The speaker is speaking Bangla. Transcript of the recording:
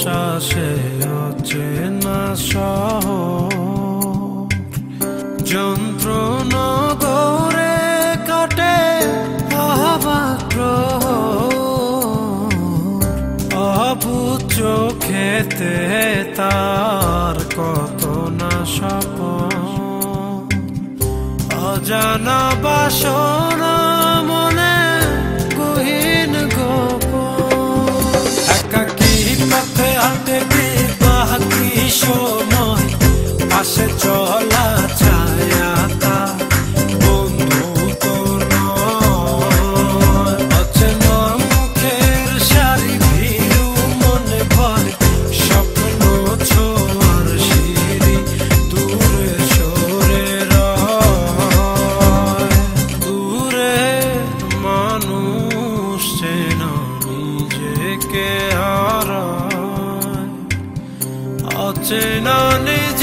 শ্বাসে অচেনা শহর যন্ত্রণা গড়ে কাটে অবাক অবুঝ চোখেতে তার কত না স্বপ্ন অজানা বাসনা মনে গহীন গোপন একাকী পথে হাঁটে বাকি সময় পাশে চলা ছায়া তা বন্ধু তো নয় অচেনা মুখের সারি ভিড়ু মনে ভয় স্বপ্ন ছোঁয়ার সিঁড়ি দূরে সরে রয় দূরে মানুষ চেনা নিজেকে হারায় অচেনা নিজ